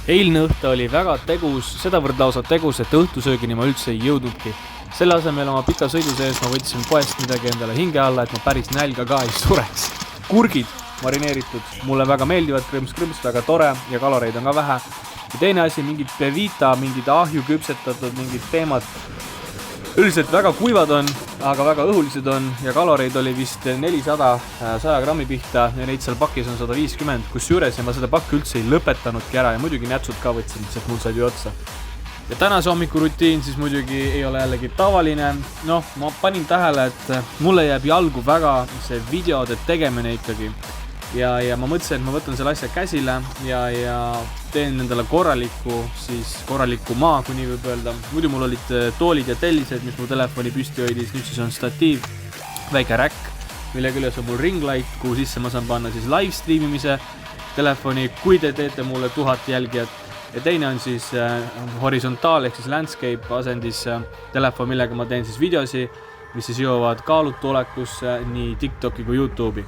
Eilne õhtu oli väga tegus, sedavõrd lausa tegus, et õhtusöögini ma üldse ei jõudnudki. Selle asemel oma pika sõidu sees ma võtsin poest midagi endale hinge alla, et ma päris nälga ka ei sureks. Kurgid marineeritud, mulle väga meeldivad, krõms, väga tore ja kaloreid on ka vähe. Ja teine asi, mingid pevita, mingid ahju küpsetatud, mingid teemad. Üldiselt väga kuivad on, aga väga õhulised on ja kaloreid oli vist 400 100 grammi pihta ja neid seal pakis on 150, kus juures ja ma seda pakki üldse ei lõpetanudki ära ja muidugi nätsud ka võtsin, sest mul said ju otsa. Ja tänase hommikurutiin siis muidugi ei ole jällegi tavaline. Ma panin tähele, et mulle jääb jalgu väga see videode tegemine ikkagi. Ja ma mõtlesin, et ma võtan selle asja käsile ja teen endale korraliku maa, kui nii võib öelda. Muidu mul olid toolid ja tellised, mis mu telefoni püsti hoidis. Nüüd siis on statiiv, väike räkk, mille küljes on mul ringlight, kuhu sisse ma saan panna siis live streamimise telefoni, kui te teete mulle 1000 jälgijat. Ja teine on siis horisontaal ehk siis landscape asendis telefon, millega ma teen siis videosi, mis siis jõuavad kaalutu olekusse nii TikToki kui YouTube'i.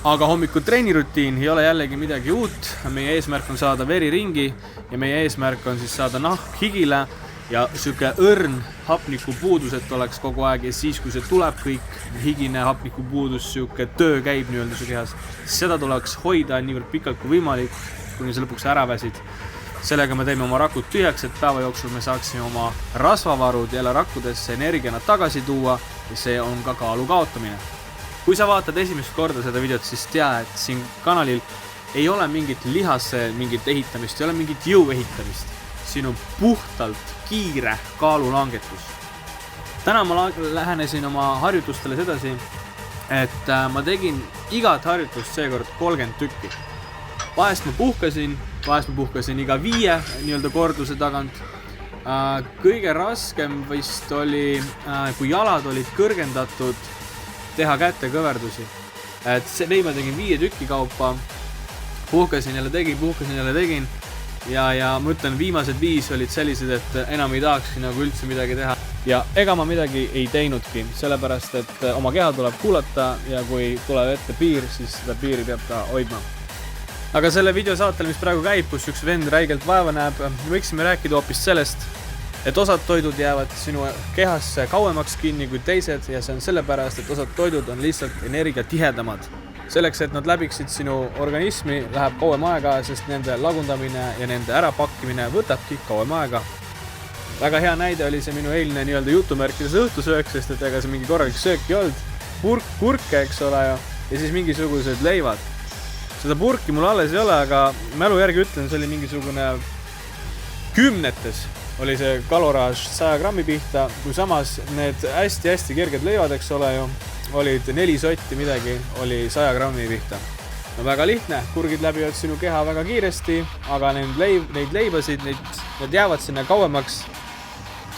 Aga hommiku treenirutiin ei ole jällegi midagi uut. Meie eesmärk on saada veri ringi ja meie eesmärk on siis saada nahk higile ja süke õrn hapnikupuudus, et oleks kogu aeg ja siis, kui see tuleb kõik higine hapnikupuudus, süke töö käib nii-öelda su kehas, seda tuleks hoida niivõrd pikalt kui võimalik, kuni see lõpuks ära väsid. Sellega me teeme oma rakud tühjaks, et päeva jooksul me saaksime oma rasvavarud jälle rakkudesse energiana tagasi tuua ja see on ka kaalu kaotamine. Kui sa vaatad esimest korda seda videot, siis tea, et siin kanalil ei ole mingit lihasse mingit ehitamist, ei ole mingit jõu ehitamist. Siin on puhtalt kiire kaalulangetus. Täna ma lähenesin oma harjutustele sedasi, et ma tegin igat harjutust seekord 30 tükki. Vahest ma puhkasin iga 5 nii-öelda korduse tagant. Kõige raskem vist oli, kui jalad olid kõrgendatud, teha kätte kõverdusi. Neid ma tegin 5 tükki kaupa, puhkasin jälle tegin ja ma ütlen, viimased 5 olid sellised, et enam ei tahakski nagu üldse midagi teha. Ja ega ma midagi ei teinudki, sellepärast, et oma keha tuleb kuulata ja kui tuleb ette piir, siis seda piiri peab ka hoidma. Aga selle video saatel, mis praegu käib, kus üks vend räigelt vaeva näeb, võiksime rääkida hoopis sellest, et osad toidud jäävad sinu kehasse kauemaks kinni kui teised ja see on sellepärast, et osad toidud on lihtsalt energiatihedamad. Selleks, et nad läbiksid sinu organismi, läheb kauem aega, sest nende lagundamine ja nende ärapakkimine võtabki kauem aega. Väga hea näide oli see minu eilne nii-öelda jutumärkides õhtusöök, sest et ega see mingi korralik söök ei olnud. Purke, eks ole, ja siis mingisugused leivad. Seda purki mul alles ei ole, aga mälu järgi ütlen, see oli mingisugune 10 oli see kaloraaž 100 grammi pihta, kui samas need hästi kerged leivad, eks ole ju, olid 4 sotti midagi, oli 100 grammi pihta. No väga lihtne, kurgid läbivad sinu keha väga kiiresti, aga neid leibasid, need jäävad sinna kauemaks,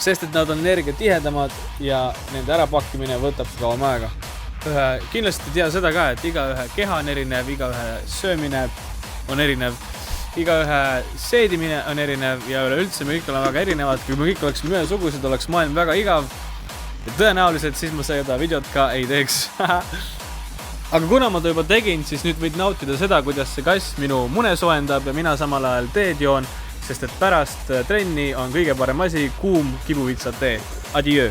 sest et nad on energiatihedamad ja nende ärapakkimine võtab kauem aega. Kindlasti tea seda ka, et igaühe keha on erinev, igaühe söömine on erinev, igaühe seedimine on erinev ja üleüldse me kõik oleme väga erinevad. Kui me kõik oleksime ühesugused, oleks maailm väga igav ja tõenäoliselt siis ma seda videot ka ei teeks. Aga kuna ma ta juba tegin, siis nüüd võid nautida seda, kuidas see kass minu mune soendab ja mina samal ajal teed joon, sest et pärast trenni on kõige parem asi kuum kibuvitsa tee. Adieu!